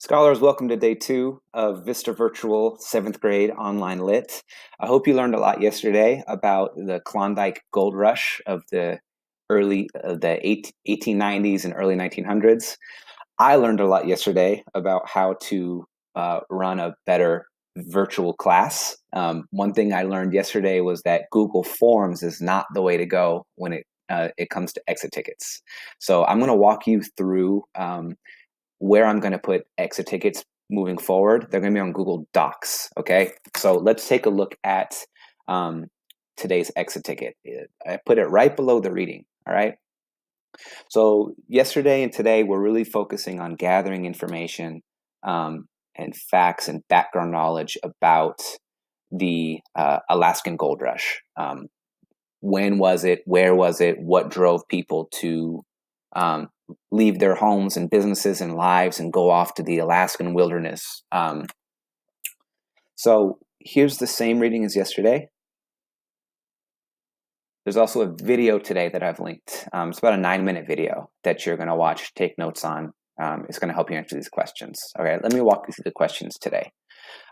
Scholars, welcome to day 2 of Vista Virtual 7th grade online lit. I hope you learned a lot yesterday about the Klondike Gold Rush of the 1890s and early 1900s. I learned a lot yesterday about how to run a better virtual class. One thing I learned yesterday was that Google Forms is not the way to go when it comes to exit tickets. So I'm going to walk you through where I'm going to put exit tickets moving forward. They're going to be on Google Docs, okay? So let's take a look at today's exit ticket. I put it right below the reading, all right? So yesterday and today, we're really focusing on gathering information and facts and background knowledge about the Alaskan Gold Rush. When was it? Where was it? What drove people to leave their homes and businesses and lives and go off to the Alaskan wilderness? So here's the same reading as yesterday. There's also a video today that I've linked. It's about a 9-minute video that you're going to watch, take notes on. It's going to help you answer these questions. Okay, let me walk you through the questions today.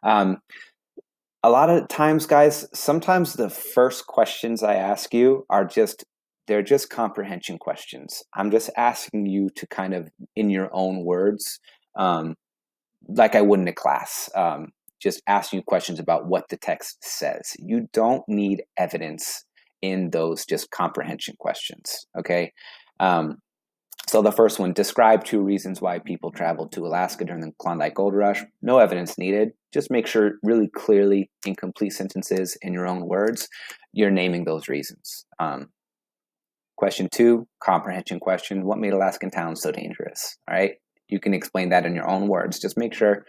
A lot of times, guys, sometimes the first questions I ask you are they're just comprehension questions. I'm just asking you to kind of, in your own words, like I would in a class, just asking you questions about what the text says. You don't need evidence in those just comprehension questions, okay? So the first one, describe 2 reasons why people traveled to Alaska during the Klondike Gold Rush. No evidence needed. Just make sure really clearly in complete sentences in your own words, you're naming those reasons. Question 2, comprehension question. What made Alaskan towns so dangerous? All right. You can explain that in your own words. Just make sure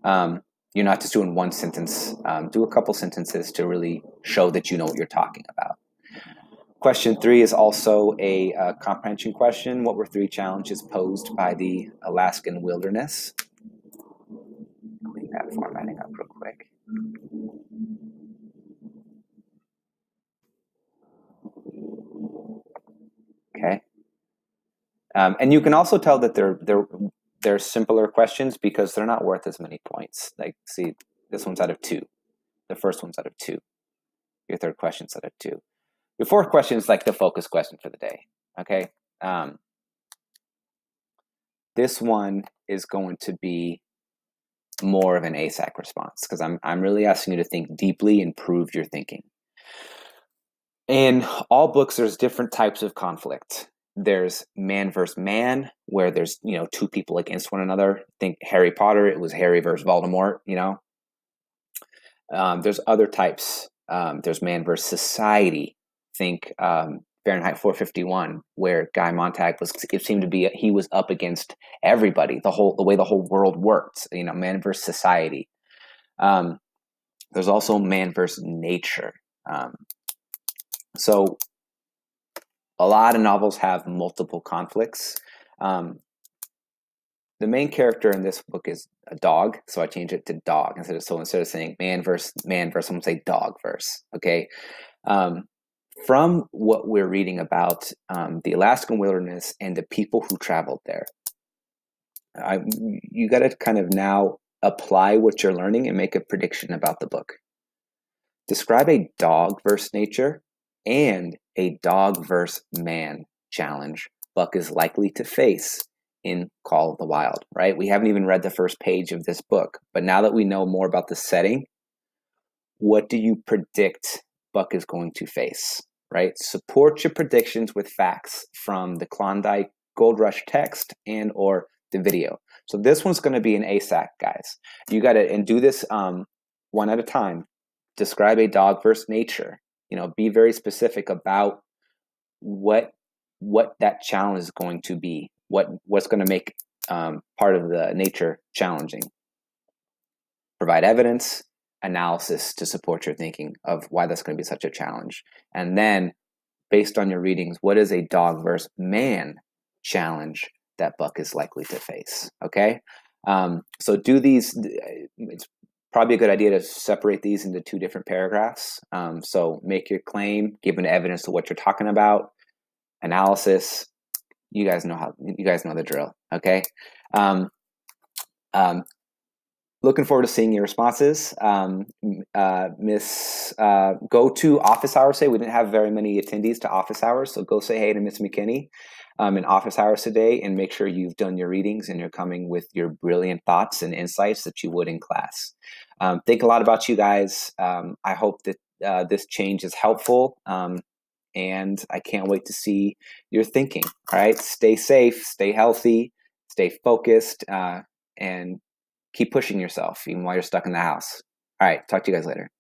you're not just doing one sentence. Do a couple sentences to really show that you know what you're talking about. Question 3 is also a comprehension question. What were 3 challenges posed by the Alaskan wilderness? Clean that formatting up real quick. Okay. And you can also tell that they're simpler questions because they're not worth as many points. Like, see, this one's out of 2. The first one's out of 2. Your third question's out of 2. Your fourth question is like the focus question for the day, okay? This one is going to be more of an ASAC response because I'm really asking you to think deeply and prove your thinking. In all books, there's different types of conflict. There's man versus man, where there's 2 people against one another. Think Harry Potter, it was Harry versus Voldemort, There's other types. There's man versus society. Think Fahrenheit 451, where Guy Montag it seemed to be he was up against everybody, the way the whole world worked. Man versus society. There's also man versus nature. So a lot of novels have multiple conflicts. The main character in this book is a dog, so I changed it to dog instead of saying man versus, I'm going to say dog verse. Okay. From what we're reading about the Alaskan wilderness and the people who traveled there, you got to kind of now apply what you're learning and make a prediction about the book. Describe a dog versus nature and a dog versus man challenge Buck is likely to face in Call of the Wild, right? We haven't even read the first page of this book, but now that we know more about the setting, what do you predict Buck is going to face, right? Support your predictions with facts from the Klondike Gold Rush text and or the video. So this one's going to be an ASAC, guys. You got to, and do this one at a time. Describe a dog versus nature. Be very specific about what that challenge is going to be. What's going to make part of the nature challenging. Provide evidence, analysis to support your thinking of why that's going to be such a challenge. And then, based on your readings, what is a dog versus man challenge that Buck is likely to face? Okay? So do these. It's probably a good idea to separate these into 2 different paragraphs. So make your claim, give an evidence to what you're talking about, analysis. You guys know the drill. Okay. Looking forward to seeing your responses. Go to office hours today. We didn't have very many attendees to office hours, so go say hey to Miss McKinney in office hours today, and make sure you've done your readings and you're coming with your brilliant thoughts and insights that you would in class. Think a lot about you guys. I hope that this change is helpful, and I can't wait to see your thinking. All right, stay safe, stay healthy, stay focused, and keep pushing yourself even while you're stuck in the house. All right, talk to you guys later.